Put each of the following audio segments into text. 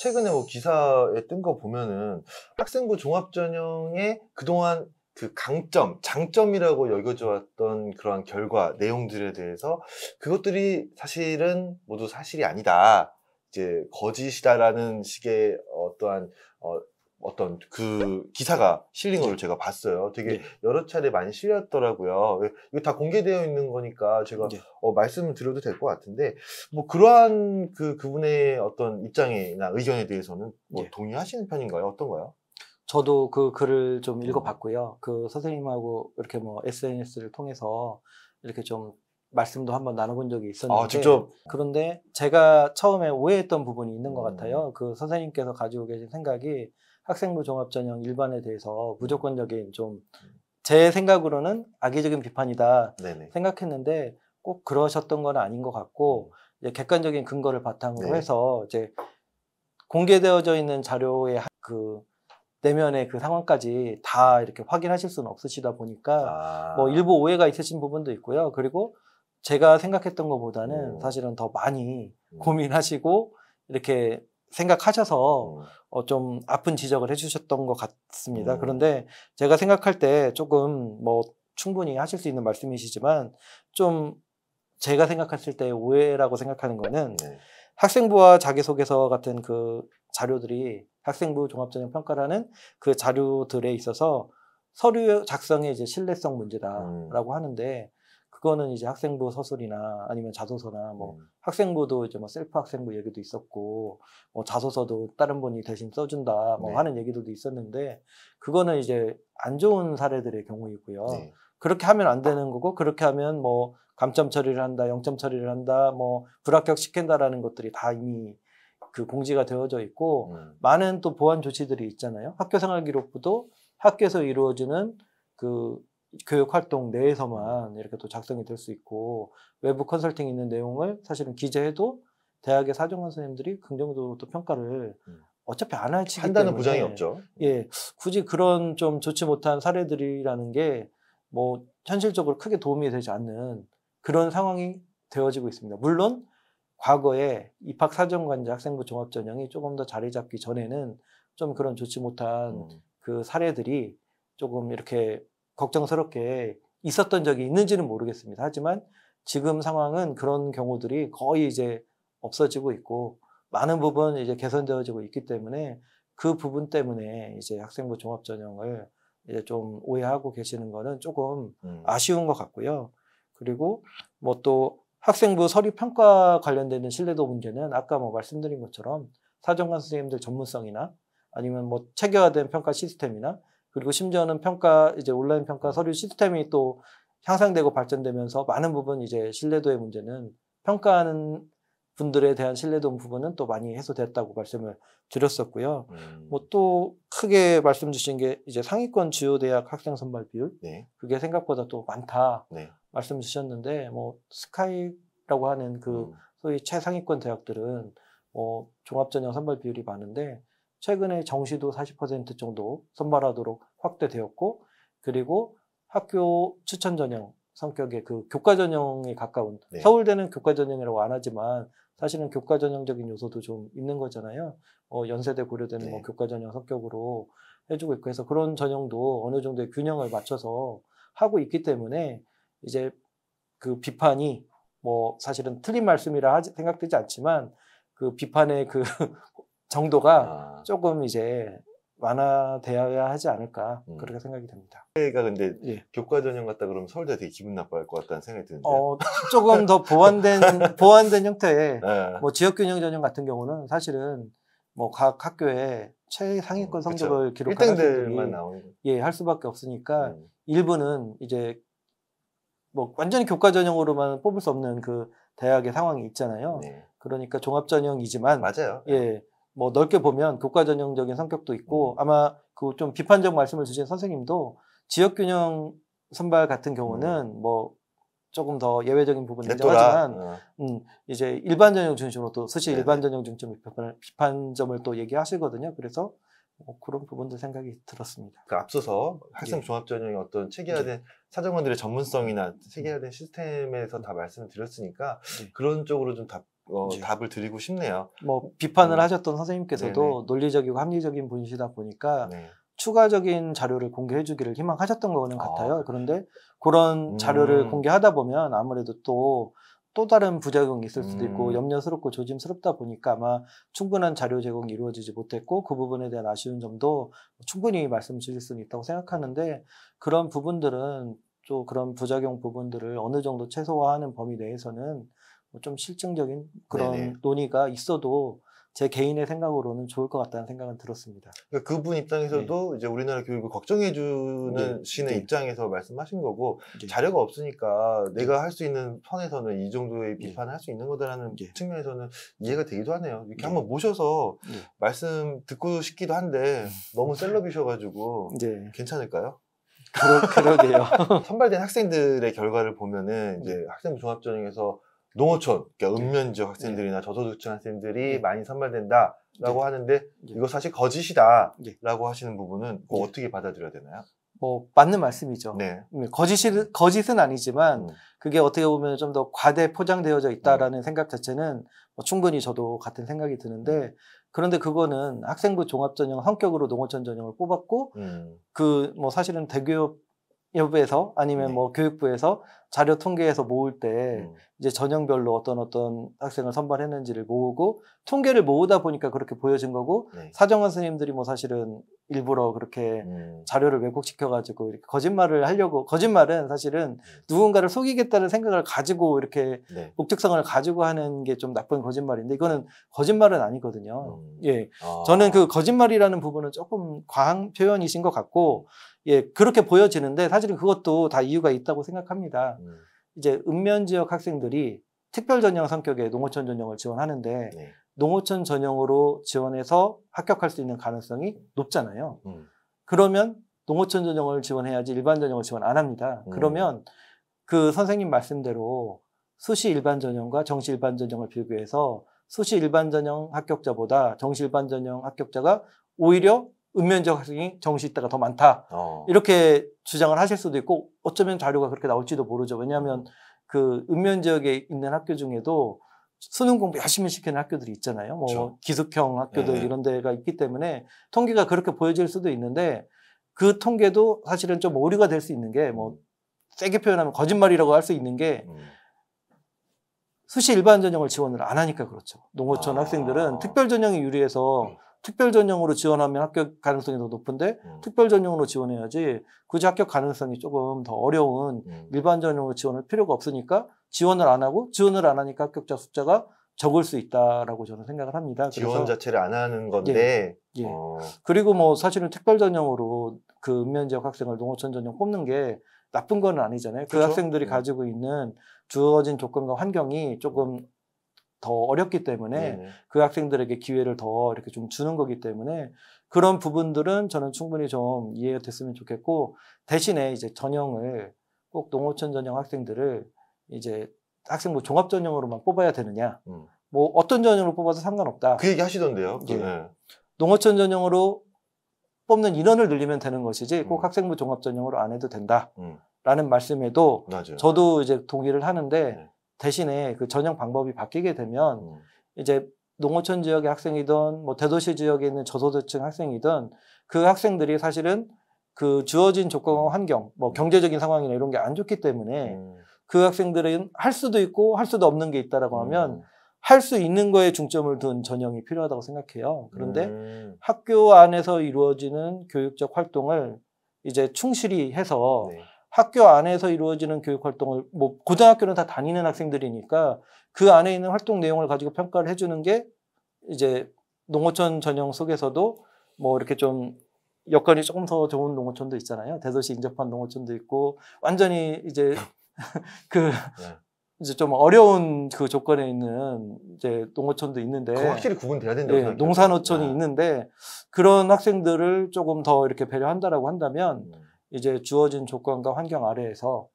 최근에 뭐 기사에 뜬 거 보면은 학생부 종합전형의 그동안 그 강점, 장점이라고 여겨져 왔던 그러한 결과, 내용들에 대해서 그것들이 사실은 모두 사실이 아니다. 이제 거짓이다라는 식의 어떤 그 기사가 실린 걸 제가 봤어요. 되게 여러 차례 많이 실렸더라고요. 이거 다 공개되어 있는 거니까 제가 말씀을 드려도 될 것 같은데, 뭐 그러한 그분의 어떤 입장이나 의견에 대해서는 뭐 동의하시는 편인가요? 어떤가요? 저도 그 글을 좀 읽어봤고요. 그 선생님하고 이렇게 뭐 SNS를 통해서 이렇게 좀 말씀도 한번 나눠본 적이 있었는데, 직접. 그런데 제가 처음에 오해했던 부분이 있는 것 같아요. 그 선생님께서 가지고 계신 생각이 학생부 종합전형 일반에 대해서 무조건적인 좀 제 생각으로는 악의적인 비판이다 생각했는데 꼭 그러셨던 건 아닌 것 같고, 이제 객관적인 근거를 바탕으로 해서 이제 공개되어져 있는 자료의 그 내면의 그 상황까지 다 이렇게 확인하실 수는 없으시다 보니까 뭐 일부 오해가 있으신 부분도 있고요. 그리고 제가 생각했던 것보다는 사실은 더 많이 고민하시고 이렇게 생각하셔서 좀 아픈 지적을 해주셨던 것 같습니다. 그런데 제가 생각할 때 조금 뭐 충분히 하실 수 있는 말씀이시지만 좀 제가 생각했을 때 오해라고 생각하는 거는 학생부와 자기소개서 같은 그 자료들이 학생부 종합전형 평가라는 그 자료들에 있어서 서류 작성의 이제 신뢰성 문제다라고 하는데, 그거는 이제 학생부 서술이나 아니면 자소서나 뭐 학생부도 이제 뭐 셀프 학생부 얘기도 있었고, 뭐 자소서도 다른 분이 대신 써준다 뭐 하는 얘기들도 있었는데, 그거는 이제 안 좋은 사례들의 경우이고요. 그렇게 하면 안 되는 거고, 그렇게 하면 뭐 감점 처리를 한다, 영점 처리를 한다, 뭐 불합격 시킨다라는 것들이 다 이미 그 공지가 되어져 있고, 많은 또 보완 조치들이 있잖아요. 학교생활기록부도 학교에서 이루어지는 그 교육활동 내에서만 이렇게 또 작성이 될 수 있고, 외부 컨설팅 있는 내용을 사실은 기재해도 대학의 사정관 선생님들이 긍정적으로 또 평가를 어차피 안 하시기 때문에 한다는 보장이 없죠. 굳이 그런 좀 좋지 못한 사례들이라는 게 뭐 현실적으로 크게 도움이 되지 않는 그런 상황이 되어지고 있습니다. 물론 과거에 입학사정관제 학생부 종합전형이 조금 더 자리 잡기 전에는 좀 그런 좋지 못한 그 사례들이 조금 이렇게 걱정스럽게 있었던 적이 있는지는 모르겠습니다. 하지만 지금 상황은 그런 경우들이 거의 이제 없어지고 있고, 많은 부분 이제 개선되어지고 있기 때문에 그 부분 때문에 이제 학생부 종합전형을 이제 좀 오해하고 계시는 거는 조금 아쉬운 것 같고요. 그리고 뭐 또 학생부 서류 평가 관련되는 신뢰도 문제는 아까 뭐 말씀드린 것처럼 사정관 선생님들 전문성이나 아니면 뭐 체계화된 평가 시스템이나, 그리고 심지어는 평가 이제 온라인 평가 서류 시스템이 또 향상되고 발전되면서 많은 부분 이제 신뢰도의 문제는 평가하는 분들에 대한 신뢰도 부분은 또 많이 해소됐다고 말씀을 드렸었고요. 뭐 또 크게 말씀 주신 게 이제 상위권 주요 대학 학생 선발 비율, 그게 생각보다 또 많다 말씀 주셨는데, 뭐 스카이라고 하는 그 소위 최상위권 대학들은 종합전형 선발 비율이 많은데, 최근에 정시도 40% 정도 선발하도록 확대되었고, 그리고 학교 추천 전형 성격의 그 교과 전형에 가까운, 서울대는 교과 전형이라고 안 하지만 사실은 교과 전형적인 요소도 좀 있는 거잖아요. 연세대 고려대는 뭐 교과 전형 성격으로 해주고 있고 해서 그런 전형도 어느 정도의 균형을 맞춰서 하고 있기 때문에 이제 그 비판이 뭐 사실은 틀린 말씀이라 생각되지 않지만 그 비판의 그 정도가 조금 이제 완화되어야 하지 않을까 그렇게 생각이 됩니다. 제가 근데 교과 전형 같다 그러면 서울대 되게 기분 나빠할 것 같다는 생각이 드는데 조금 더 보완된 형태의 뭐 지역균형 전형 같은 경우는 사실은 뭐 각 학교에 최상위권 성적을 기록한 학생들이 할 수밖에 없으니까 일부는 이제 뭐 완전히 교과 전형으로만 뽑을 수 없는 그 대학의 상황이 있잖아요. 그러니까 종합 전형이지만 맞아요. 뭐 넓게 보면 교과 전형적인 성격도 있고, 아마 그 좀 비판적 말씀을 주신 선생님도 지역균형 선발 같은 경우는 뭐 조금 더 예외적인 부분이 인정하지만 이제 일반 전형 중심으로 또 스시 일반 전형 중심 비판점을 또 얘기하시거든요. 그래서 뭐 그런 부분도 생각이 들었습니다. 그 앞서서 학생 종합 전형의 어떤 체계화된 사정관들의 전문성이나 체계화된 시스템에서 다 말씀을 드렸으니까 그런 쪽으로 좀 네. 답을 드리고 싶네요. 뭐 비판을 하셨던 선생님께서도 네네. 논리적이고 합리적인 분이시다 보니까 네. 추가적인 자료를 공개해 주기를 희망하셨던 거는 아, 같아요. 그런데 그런 자료를 공개하다 보면 아무래도 또 다른 부작용이 있을 수도 있고 염려스럽고 조심스럽다 보니까 아마 충분한 자료 제공이 이루어지지 못했고 그 부분에 대한 아쉬운 점도 충분히 말씀 주실 수는 있다고 생각하는데 그런 부분들은 또 그런 부작용 부분들을 어느 정도 최소화하는 범위 내에서는 좀 실증적인 그런 네네. 논의가 있어도 제 개인의 생각으로는 좋을 것 같다는 생각은 들었습니다. 그러니까 그분 입장에서도 이제 우리나라 교육을 걱정해주는 신의 입장에서 말씀하신 거고 자료가 없으니까 내가 할 수 있는 선에서는 이 정도의 비판을 할 수 있는 거다라는 측면에서는 이해가 되기도 하네요. 이렇게 한번 모셔서 말씀 듣고 싶기도 한데 너무 셀럽이셔가지고 괜찮을까요? 그러게요. 선발된 학생들의 결과를 보면은 이제 학생부 종합전형에서 농어촌, 그러니까 읍면 지역 학생들이나 저소득층 학생들이 많이 선발된다라고 하는데 이거 사실 거짓이다라고 하시는 부분은 그거 어떻게 받아들여야 되나요? 뭐 맞는 말씀이죠. 네. 거짓은 아니지만 그게 어떻게 보면 좀 더 과대 포장되어져 있다라는 생각 자체는 뭐 충분히 저도 같은 생각이 드는데 그런데 그거는 학생부 종합전형 성격으로 농어촌 전형을 뽑았고 그 뭐 사실은 대교협에서 아니면 뭐 교육부에서 자료 통계에서 모을 때 이제 전형별로 어떤 학생을 선발했는지를 모으고 통계를 모으다 보니까 그렇게 보여진 거고 사정원 선생님들이 뭐 사실은 일부러 그렇게 자료를 왜곡시켜가지고 이렇게 거짓말을 하려고 거짓말은 사실은 누군가를 속이겠다는 생각을 가지고 이렇게 목적성을 가지고 하는 게 좀 나쁜 거짓말인데 이거는 거짓말은 아니거든요. 저는 그 거짓말이라는 부분은 조금 과한 표현이신 것 같고 그렇게 보여지는데 사실은 그것도 다 이유가 있다고 생각합니다. 이제 읍면 지역 학생들이 특별 전형 성격의 농어촌 전형을 지원하는데 농어촌 전형으로 지원해서 합격할 수 있는 가능성이 높잖아요. 그러면 농어촌 전형을 지원해야지 일반 전형을 지원 안 합니다. 그러면 그 선생님 말씀대로 수시 일반 전형과 정시 일반 전형을 비교해서 수시 일반 전형 합격자보다 정시 일반 전형 합격자가 오히려 읍면 지역 학생이 정시 있다가 더 많다. 이렇게 주장을 하실 수도 있고 어쩌면 자료가 그렇게 나올지도 모르죠. 왜냐하면 그 읍면 지역에 있는 학교 중에도 수능 공부 열심히 시키는 학교들이 있잖아요. 뭐 그렇죠. 기숙형 학교들 이런 데가 있기 때문에 통계가 그렇게 보여질 수도 있는데 그 통계도 사실은 좀 오류가 될 수 있는 게 뭐 세게 표현하면 거짓말이라고 할 수 있는 게 수시 일반 전형을 지원을 안 하니까 그렇죠. 농어촌 학생들은 특별 전형이 유리해서 특별 전형으로 지원하면 합격 가능성이 더 높은데 특별 전형으로 지원해야지 굳이 합격 가능성이 조금 더 어려운 일반 전형으로 지원할 필요가 없으니까 지원을 안 하니까 합격자 숫자가 적을 수 있다라고 저는 생각을 합니다. 지원 자체를 안 하는 건데 그리고 뭐 사실은 특별 전형으로 그 읍면 지역 학생을 농어촌 전형 뽑는 게 나쁜 건 아니잖아요. 그 학생들이 가지고 있는 주어진 조건과 환경이 조금 더 어렵기 때문에 그 학생들에게 기회를 더 이렇게 좀 주는 거기 때문에 그런 부분들은 저는 충분히 좀 이해가 됐으면 좋겠고 대신에 이제 전형을 꼭 농어촌 전형 학생들을 이제 학생부 종합 전형으로만 뽑아야 되느냐 뭐 어떤 전형으로 뽑아도 상관없다. 그 얘기 하시던데요. 농어촌 전형으로 뽑는 인원을 늘리면 되는 것이지 꼭 학생부 종합 전형으로 안 해도 된다라는 말씀에도 맞아요. 저도 이제 동의를 하는데 대신에 그 전형 방법이 바뀌게 되면 이제 농어촌 지역의 학생이든 뭐 대도시 지역에 있는 저소득층 학생이든 그 학생들이 사실은 그 주어진 조건과 환경, 뭐 경제적인 상황이나 이런 게 안 좋기 때문에 그 학생들은 할 수도 있고 할 수도 없는 게 있다라고 하면 할 수 있는 거에 중점을 둔 전형이 필요하다고 생각해요. 그런데 학교 안에서 이루어지는 교육적 활동을 이제 충실히 해서 학교 안에서 이루어지는 교육 활동을 뭐 고등학교는 다 다니는 학생들이니까 그 안에 있는 활동 내용을 가지고 평가를 해주는 게 이제 농어촌 전형 속에서도 뭐 이렇게 좀 여건이 조금 더 좋은 농어촌도 있잖아요. 대도시 인접한 농어촌도 있고 완전히 이제 이제 좀 어려운 그 조건에 있는 이제 농어촌도 있는데 그거 확실히 구분돼야 된다고 생각해요. 농산어촌이 있는데 그런 학생들을 조금 더 이렇게 배려한다라고 한다면 이제 주어진 조건과 환경 아래에서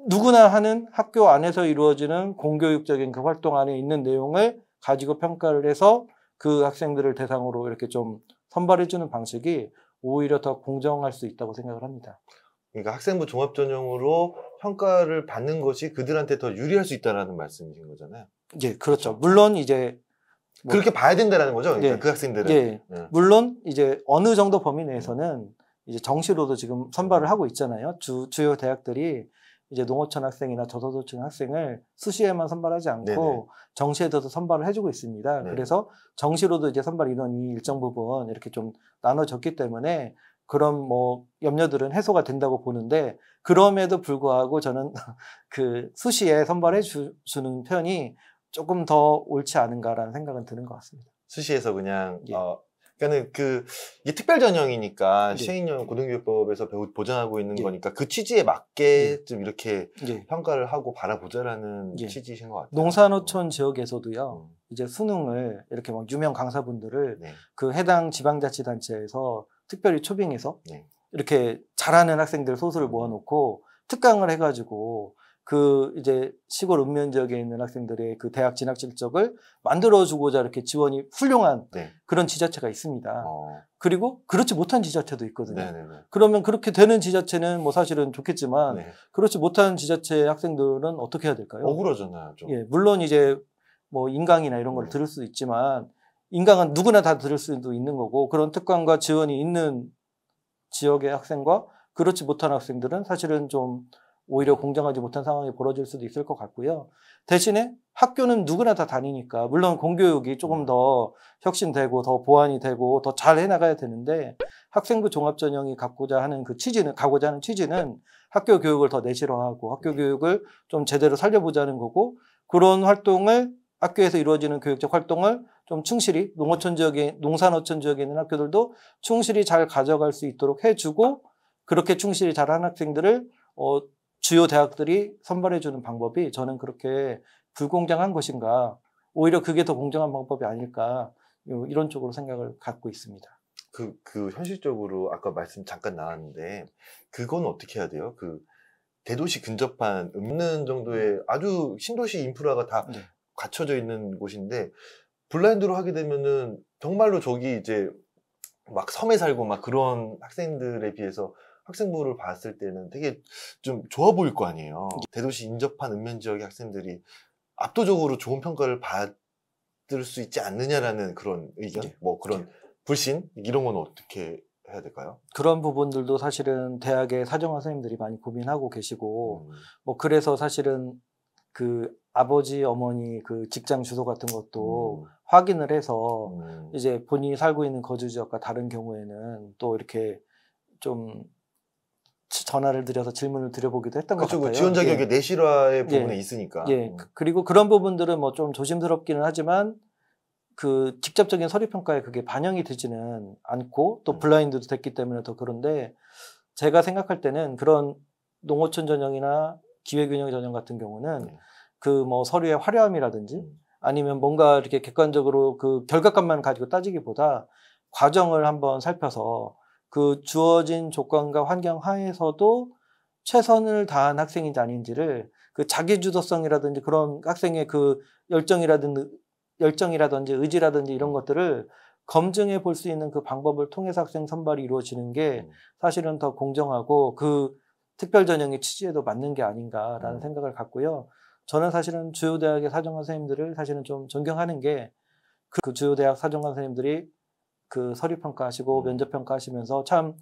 누구나 하는 학교 안에서 이루어지는 공교육적인 그 활동 안에 있는 내용을 가지고 평가를 해서 그 학생들을 대상으로 이렇게 좀 선발해주는 방식이 오히려 더 공정할 수 있다고 생각을 합니다. 그러니까 학생부 종합전형으로 평가를 받는 것이 그들한테 더 유리할 수 있다는 말씀이신 거잖아요. 예, 그렇죠. 물론 이제 뭐, 그렇게 봐야 된다는 거죠. 그러니까 예, 그 학생들은. 예, 물론 이제 어느 정도 범위 내에서는 이제 정시로도 지금 선발을 하고 있잖아요. 주요 대학들이 이제 농어촌 학생이나 저소득층 학생을 수시에만 선발하지 않고 네네. 정시에서도 선발을 해주고 있습니다. 네. 그래서 정시로도 이제 선발 인원이 일정 부분 이렇게 좀 나눠졌기 때문에 그런 뭐 염려들은 해소가 된다고 보는데, 그럼에도 불구하고 저는 그 수시에 선발해 주는 편이 조금 더 옳지 않은가라는 생각은 드는 것 같습니다. 수시에서 그냥 예. 그러니까는 이게 특별 전형이니까 예. 시행령 고등교육법에서 보장하고 있는 예. 거니까 그 취지에 맞게 좀 이렇게 예. 평가를 하고 바라보자라는 예. 취지이신 것 같아요. 농산어촌 지역에서도요, 이제 수능을 이렇게 막 유명 강사분들을 네. 그 해당 지방자치단체에서 특별히 초빙해서 네. 이렇게 잘하는 학생들 소수를 모아놓고 특강을 해가지고 그 이제 시골 읍면 지역에 있는 학생들의 그 대학 진학 실적을 만들어주고자 이렇게 지원이 훌륭한 네. 그런 지자체가 있습니다. 어. 그리고 그렇지 못한 지자체도 있거든요. 네네네. 그러면 그렇게 되는 지자체는 뭐 사실은 좋겠지만 네. 그렇지 못한 지자체 학생들은 어떻게 해야 될까요? 억울하잖아요, 좀. 예, 물론 이제 뭐 인강이나 이런 걸 네. 들을 수 있지만 인강은 누구나 다 들을 수도 있는 거고, 그런 특강과 지원이 있는 지역의 학생과 그렇지 못한 학생들은 사실은 좀 오히려 공정하지 못한 상황이 벌어질 수도 있을 것 같고요. 대신에 학교는 누구나 다 다니니까 물론 공교육이 조금 더 혁신되고 더 보완이 되고 더 잘 해나가야 되는데, 학생부 종합전형이 가고자 하는 취지는 학교 교육을 더 내실화하고 학교 교육을 좀 제대로 살려보자는 거고, 그런 활동을 학교에서 이루어지는 교육적 활동을 좀 충실히 농산어촌 지역에 있는 학교들도 충실히 잘 가져갈 수 있도록 해주고, 그렇게 충실히 잘한 학생들을 주요 대학들이 선발해주는 방법이 저는 그렇게 불공정한 것인가, 오히려 그게 더 공정한 방법이 아닐까, 이런 쪽으로 생각을 갖고 있습니다. 현실적으로 아까 말씀 잠깐 나왔는데 그건 어떻게 해야 돼요? 대도시 근접한 없는 정도의 아주 신도시 인프라가 다 네. 갖춰져 있는 곳인데 블라인드로 하게 되면은 정말로 저기 이제 막 섬에 살고 막 그런 학생들에 비해서 학생부를 봤을 때는 되게 좀 좋아 보일 거 아니에요. 대도시 인접한 읍면 지역의 학생들이 압도적으로 좋은 평가를 받을 수 있지 않느냐라는 그런 의견, 네. 뭐 그런 불신 이런 건 어떻게 해야 될까요? 그런 부분들도 사실은 대학의 사정화 선생님들이 많이 고민하고 계시고, 뭐 그래서 사실은 그 아버지 어머니 그 직장 주소 같은 것도 확인을 해서 이제 본인이 살고 있는 거주 지역과 다른 경우에는 또 이렇게 좀 전화를 드려서 질문을 드려보기도 했던 것 그렇죠. 같아요. 지원 자격의 예. 내실화의 부분에 있으니까. 예. 그리고 그런 부분들은 뭐 좀 조심스럽기는 하지만 그 직접적인 서류 평가에 그게 반영이 되지는 않고 또 블라인드도 됐기 때문에 더 그런데, 제가 생각할 때는 그런 농어촌 전형이나 기회균형 전형 같은 경우는 그 뭐 서류의 화려함이라든지 아니면 뭔가 이렇게 객관적으로 그 결과값만 가지고 따지기보다 과정을 한번 살펴서 그 주어진 조건과 환경 하에서도 최선을 다한 학생인지 아닌지를 그 자기주도성이라든지 그런 학생의 그 열정이라든지 의지라든지 이런 것들을 검증해 볼 수 있는 그 방법을 통해서 학생 선발이 이루어지는 게 사실은 더 공정하고 그 특별 전형의 취지에도 맞는 게 아닌가라는 생각을 갖고요. 저는 사실은 주요 대학의 사정관 선생님들을 사실은 좀 존경하는 게, 그 주요 대학 사정관 선생님들이 그 서류 평가하시고 면접 평가하시면서 참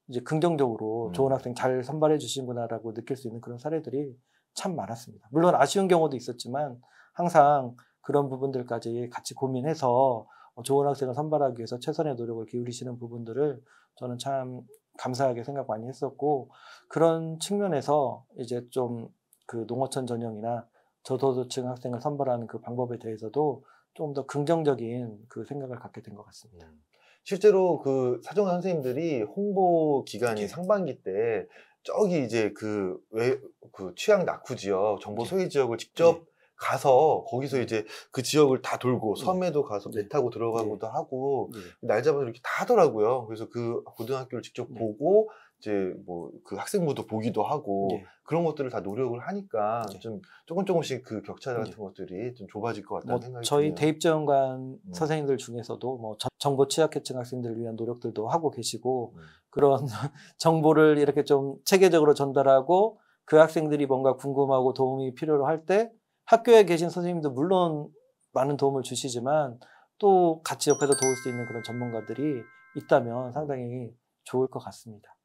이제 긍정적으로 좋은 학생 잘 선발해 주시구나라고 느낄 수 있는 그런 사례들이 참 많았습니다. 물론 아쉬운 경우도 있었지만 항상 그런 부분들까지 같이 고민해서 좋은 학생을 선발하기 위해서 최선의 노력을 기울이시는 부분들을 저는 참 감사하게 생각 많이 했었고, 그런 측면에서 이제 좀 그 농어촌 전형이나 저소득층 학생을 선발하는 그 방법에 대해서도 좀 더 긍정적인 그 생각을 갖게 된 것 같습니다. 실제로 그 사정관 선생님들이 홍보 기간이 상반기 때 저기 이제 그 취약 낙후 지역, 정보 소외 지역을 직접 가서 거기서 이제 그 지역을 다 돌고 섬에도 가서 배 타고 들어가고도 하고 날 잡아서 이렇게 다 하더라고요. 그래서 그 고등학교를 직접 보고 이제 뭐 그 학생부도 보기도 하고 그런 것들을 다 노력을 하니까 좀 조금씩 그 격차 같은 것들이 좀 좁아질 것 같다는 생각이 저희 드네요. 대입지원관 선생님들 중에서도 뭐 정보 취약계층 학생들을 위한 노력들도 하고 계시고, 그런 정보를 이렇게 좀 체계적으로 전달하고 그 학생들이 뭔가 궁금하고 도움이 필요로 할 때 학교에 계신 선생님도 물론 많은 도움을 주시지만 또 같이 옆에서 도울 수 있는 그런 전문가들이 있다면 상당히 좋을 것 같습니다.